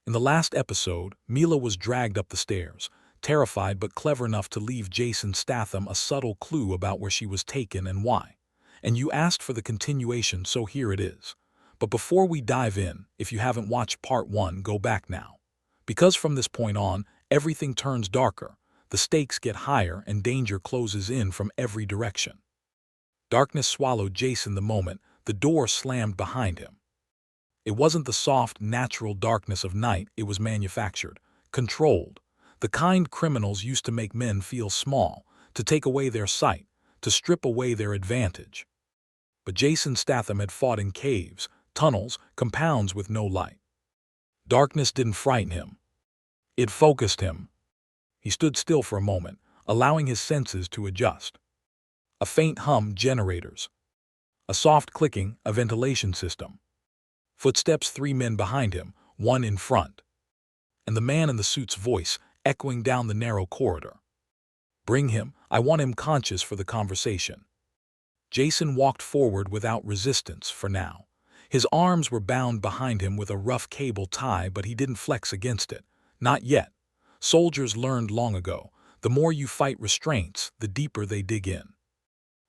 In the last episode, Mila was dragged up the stairs, terrified but clever enough to leave Jason Statham a subtle clue about where she was taken and why. And you asked for the continuation, so here it is. But before we dive in, if you haven't watched part 1, go back now. Because from this point on, everything turns darker, the stakes get higher, and danger closes in from every direction. Darkness swallowed Jason the moment the door slammed behind him. It wasn't the soft, natural darkness of night, it was manufactured, controlled. The kind criminals used to make men feel small, to take away their sight, to strip away their advantage. But Jason Statham had fought in caves, tunnels, compounds with no light. Darkness didn't frighten him. It focused him. He stood still for a moment, allowing his senses to adjust. A faint hum, generators. A soft clicking, a ventilation system. Footsteps, 3 men behind him, 1 in front. And the man in the suit's voice echoing down the narrow corridor. Bring him, I want him conscious for the conversation. Jason walked forward without resistance for now. His arms were bound behind him with a rough cable tie, but he didn't flex against it. Not yet. Soldiers learned long ago, the more you fight restraints, the deeper they dig in.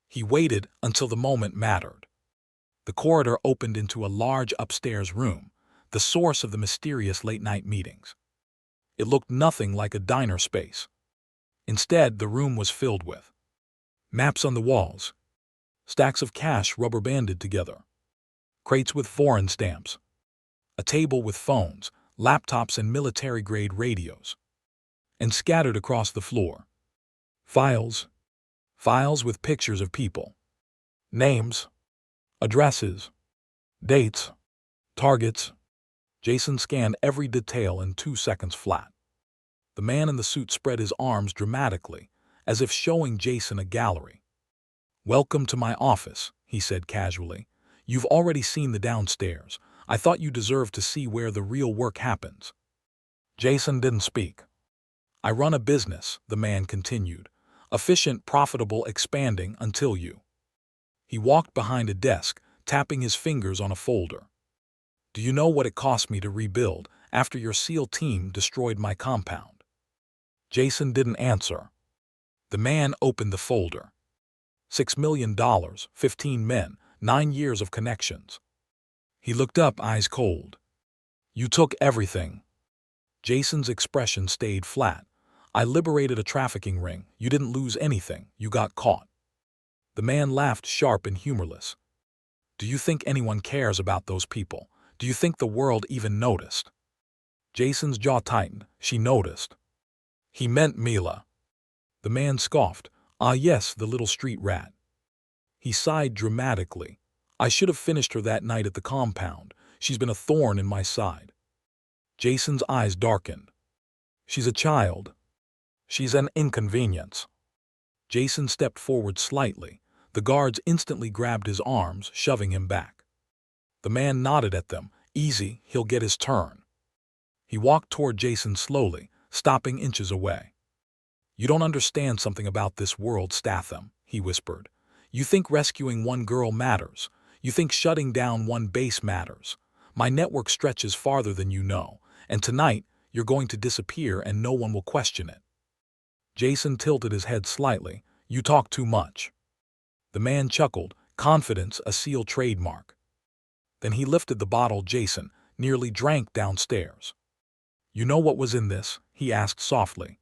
He waited until the moment mattered. The corridor opened into a large upstairs room, the source of the mysterious late-night meetings. It looked nothing like a diner space. Instead, the room was filled with maps on the walls, stacks of cash rubber-banded together, crates with foreign stamps, a table with phones, laptops and military-grade radios, and scattered across the floor, files with pictures of people, names, addresses, dates, targets. Jason scanned every detail in 2 seconds flat. The man in the suit spread his arms dramatically, as if showing Jason a gallery. "Welcome to my office," he said casually. "You've already seen the downstairs. I thought you deserved to see where the real work happens." Jason didn't speak. "I run a business," the man continued. "Efficient, profitable, expanding until you." He walked behind a desk, tapping his fingers on a folder. "Do you know what it cost me to rebuild after your SEAL team destroyed my compound?" Jason didn't answer. The man opened the folder. $6 million, 15 men, 9 years of connections. He looked up, eyes cold. "You took everything." Jason's expression stayed flat. "I liberated a trafficking ring. You didn't lose anything. You got caught." The man laughed, sharp and humorless. "Do you think anyone cares about those people? Do you think the world even noticed?" Jason's jaw tightened. "She noticed." He meant Mila. The man scoffed. "Ah yes, the little street rat." He sighed dramatically. "I should have finished her that night at the compound. She's been a thorn in my side." Jason's eyes darkened. "She's a child. She's an inconvenience." Jason stepped forward slightly. The guards instantly grabbed his arms, shoving him back. The man nodded at them. "Easy, he'll get his turn." He walked toward Jason slowly, stopping inches away. "You don't understand something about this world, Statham," he whispered. "You think rescuing one girl matters. You think shutting down one base matters. My network stretches farther than you know, and tonight you're going to disappear and no one will question it." Jason tilted his head slightly. "You talk too much." The man chuckled. "Confidence, a SEAL trademark." Then he lifted the bottle Jason nearly drank downstairs. "You know what was in this?" he asked softly.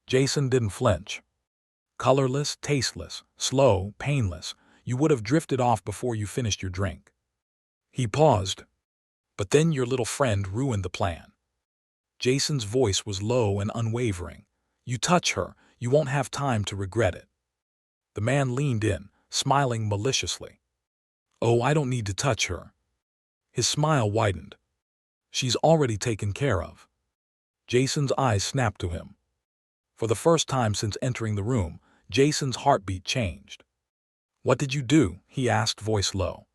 Jason didn't flinch. "Colorless, tasteless, slow, painless. You would have drifted off before you finished your drink." He paused. "But then your little friend ruined the plan." Jason's voice was low and unwavering. "You touch her, you won't have time to regret it." The man leaned in, smiling maliciously. "Oh, I don't need to touch her." His smile widened. "She's already taken care of." Jason's eyes snapped to him. For the first time since entering the room, Jason's heartbeat changed. "What did you do?" he asked, voice low.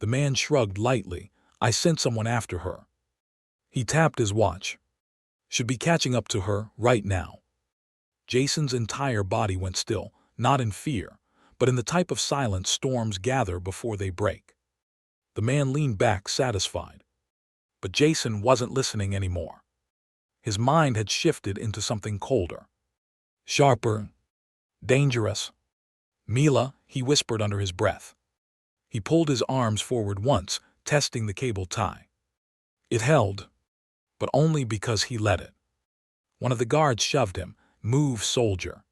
The man shrugged lightly. "I sent someone after her." He tapped his watch. "Should be catching up to her right now." Jason's entire body went still, not in fear, but in the type of silence storms gather before they break. The man leaned back, satisfied. But Jason wasn't listening anymore. His mind had shifted into something colder. Sharper. Dangerous. Mila, he whispered under his breath. He pulled his arms forward once, testing the cable tie. It held, but only because he let it. One of the guards shoved him. Move, soldier.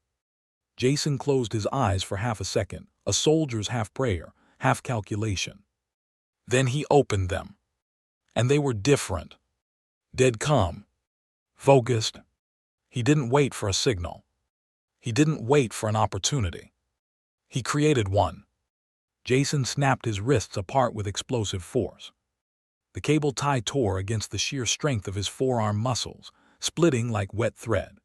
Jason closed his eyes for half a second, a soldier's half prayer, half calculation. Then he opened them. And they were different. Dead calm. Focused. He didn't wait for a signal. He didn't wait for an opportunity. He created one. Jason snapped his wrists apart with explosive force. The cable tie tore against the sheer strength of his forearm muscles, splitting like wet thread.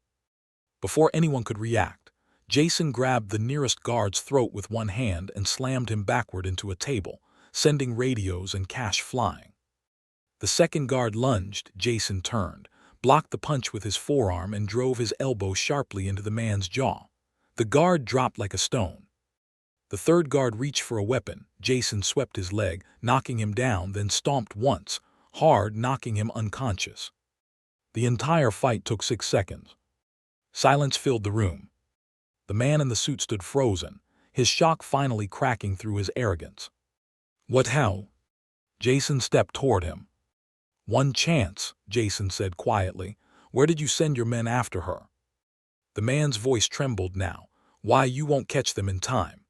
Before anyone could react, Jason grabbed the nearest guard's throat with one hand and slammed him backward into a table, sending radios and cash flying. The second guard lunged. Jason turned, blocked the punch with his forearm and drove his elbow sharply into the man's jaw. The guard dropped like a stone. The third guard reached for a weapon. Jason swept his leg, knocking him down, then stomped once, hard, knocking him unconscious. The entire fight took 6 seconds. Silence filled the room. The man in the suit stood frozen, his shock finally cracking through his arrogance. What how? Jason stepped toward him. One chance, Jason said quietly. Where did you send your men after her? The man's voice trembled now. Why, you won't catch them in time.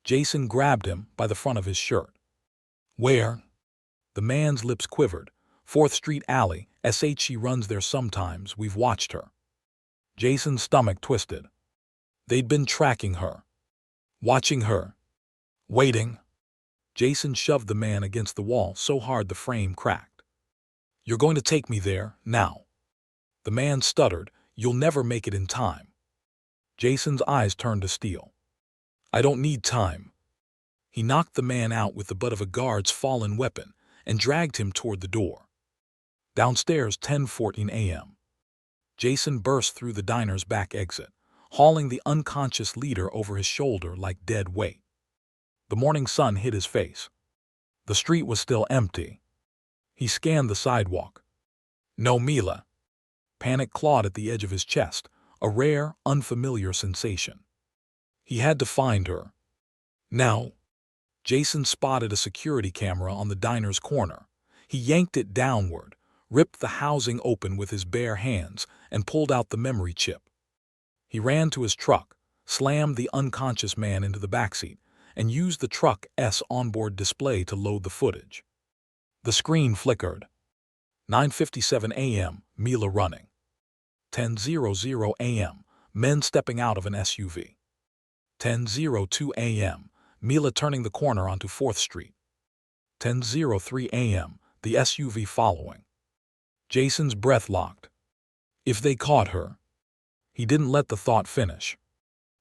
Jason grabbed him by the front of his shirt. Where? The man's lips quivered. 4th Street Alley, she runs there sometimes, we've watched her. Jason's stomach twisted. They'd been tracking her. Watching her. Waiting. Jason shoved the man against the wall so hard the frame cracked. You're going to take me there, now. The man stuttered. You'll never make it in time. Jason's eyes turned to steel. I don't need time. He knocked the man out with the butt of a guard's fallen weapon and dragged him toward the door. Downstairs, 10:14 a.m. Jason burst through the diner's back exit, hauling the unconscious leader over his shoulder like dead weight. The morning sun hit his face. The street was still empty. He scanned the sidewalk. No Mila. Panic clawed at the edge of his chest, a rare, unfamiliar sensation. He had to find her. Now. Jason spotted a security camera on the diner's corner. He yanked it downward, ripped the housing open with his bare hands, and pulled out the memory chip. He ran to his truck, slammed the unconscious man into the backseat, and used the truck's onboard display to load the footage. The screen flickered. 9:57 a.m., Mila running. 10:00 a.m., men stepping out of an SUV. 10:02 a.m., Mila turning the corner onto 4th Street. 10:03 a.m., the SUV following. Jason's breath locked. If they caught her. He didn't let the thought finish.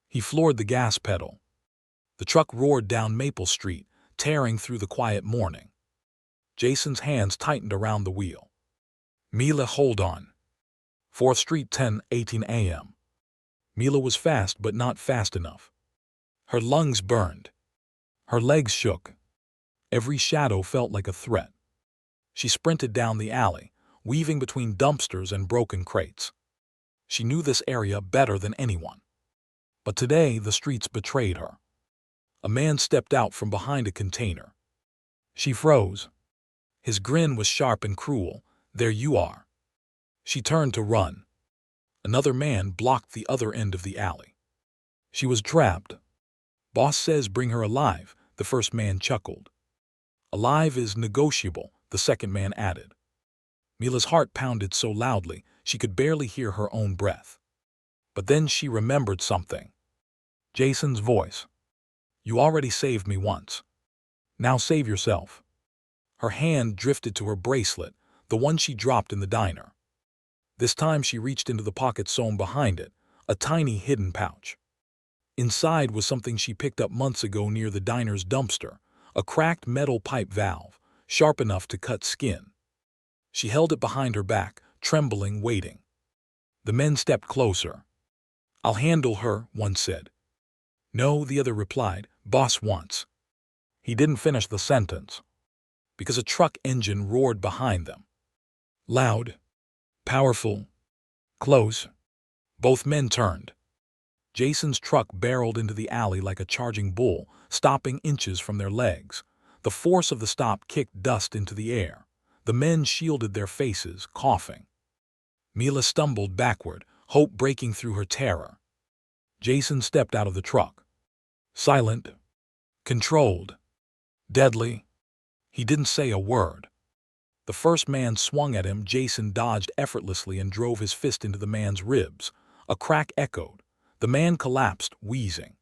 He floored the gas pedal. The truck roared down Maple Street, tearing through the quiet morning. Jason's hands tightened around the wheel. Mila, hold on. 4th Street, 10:18 a.m. Mila was fast, but not fast enough. Her lungs burned. Her legs shook. Every shadow felt like a threat. She sprinted down the alley, weaving between dumpsters and broken crates. She knew this area better than anyone. But today, the streets betrayed her. A man stepped out from behind a container. She froze. His grin was sharp and cruel. There you are. She turned to run. Another man blocked the other end of the alley. She was trapped. Boss says bring her alive, the first man chuckled. Alive is negotiable, the second man added. Mila's heart pounded so loudly she could barely hear her own breath. But then she remembered something. Jason's voice. You already saved me once. Now save yourself. Her hand drifted to her bracelet, the one she dropped in the diner. This time she reached into the pocket sewn behind it, a tiny hidden pouch. Inside was something she picked up months ago near the diner's dumpster, a cracked metal pipe valve, sharp enough to cut skin. She held it behind her back, trembling, waiting. The men stepped closer. I'll handle her, one said. No, the other replied, boss wants. He didn't finish the sentence, because a truck engine roared behind them. Loud, powerful, close. Both men turned. Jason's truck barreled into the alley like a charging bull, stopping inches from their legs. The force of the stop kicked dust into the air. The men shielded their faces, coughing. Mila stumbled backward, hope breaking through her terror. Jason stepped out of the truck. Silent, controlled, deadly. He didn't say a word. The first man swung at him. Jason dodged effortlessly and drove his fist into the man's ribs. A crack echoed. The man collapsed, wheezing.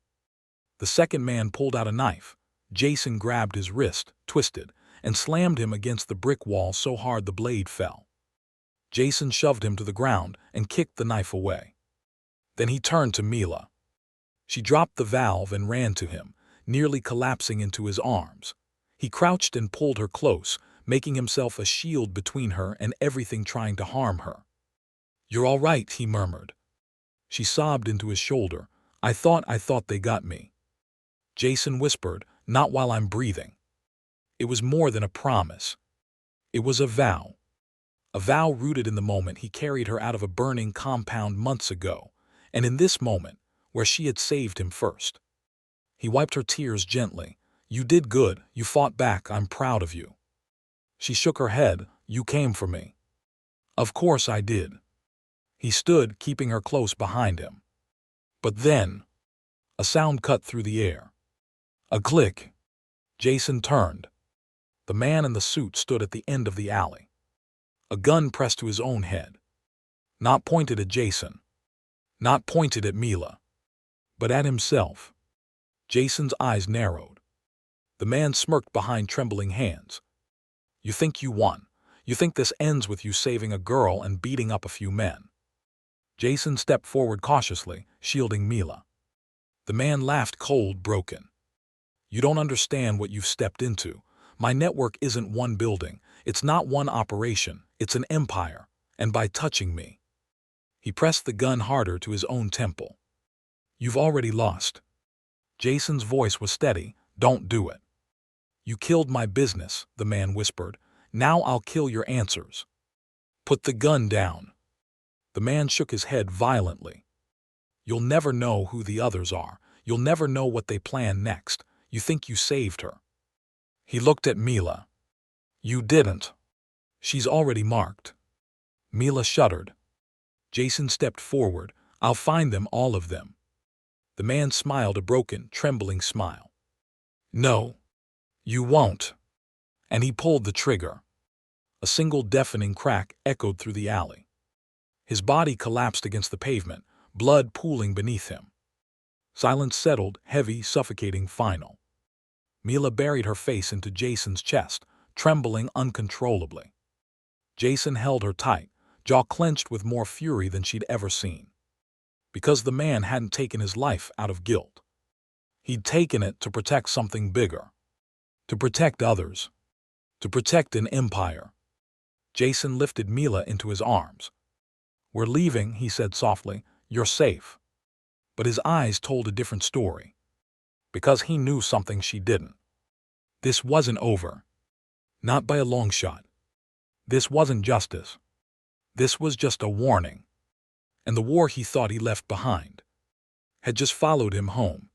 The second man pulled out a knife. Jason grabbed his wrist, twisted, and slammed him against the brick wall so hard the blade fell. Jason shoved him to the ground and kicked the knife away. Then he turned to Mila. She dropped the valve and ran to him, nearly collapsing into his arms. He crouched and pulled her close, making himself a shield between her and everything trying to harm her. "You're all right," he murmured. She sobbed into his shoulder. I thought they got me." Jason whispered, "Not while I'm breathing." It was more than a promise. It was a vow. A vow rooted in the moment he carried her out of a burning compound months ago, and in this moment, where she had saved him first. He wiped her tears gently. "You did good, you fought back, I'm proud of you." She shook her head. "You came for me." "Of course I did." He stood, keeping her close behind him. But then, a sound cut through the air. A click. Jason turned. The man in the suit stood at the end of the alley. A gun pressed to his own head. Not pointed at Jason. Not pointed at Mila. But at himself. Jason's eyes narrowed. The man smirked behind trembling hands. "You think you won. You think this ends with you saving a girl and beating up a few men." Jason stepped forward cautiously, shielding Mila. The man laughed cold, broken. "You don't understand what you've stepped into. My network isn't one building. It's not one operation. It's an empire. And by touching me..." He pressed the gun harder to his own temple. "You've already lost." Jason's voice was steady. "Don't do it." "You killed my business," the man whispered. "Now I'll kill your answers." "Put the gun down." The man shook his head violently. "You'll never know who the others are. You'll never know what they plan next. You think you saved her." He looked at Mila. "You didn't. She's already marked." Mila shuddered. Jason stepped forward. "I'll find them, all of them." The man smiled, a broken, trembling smile. "No, you won't." And he pulled the trigger. A single deafening crack echoed through the alley. His body collapsed against the pavement, blood pooling beneath him. Silence settled, heavy, suffocating, final. Mila buried her face into Jason's chest, trembling uncontrollably. Jason held her tight, jaw clenched with more fury than she'd ever seen. Because the man hadn't taken his life out of guilt. He'd taken it to protect something bigger. To protect others. To protect an empire. Jason lifted Mila into his arms. "We're leaving," he said softly. "You're safe." But his eyes told a different story. Because he knew something she didn't. This wasn't over. Not by a long shot. This wasn't justice. This was just a warning. And the war he thought he left behind had just followed him home.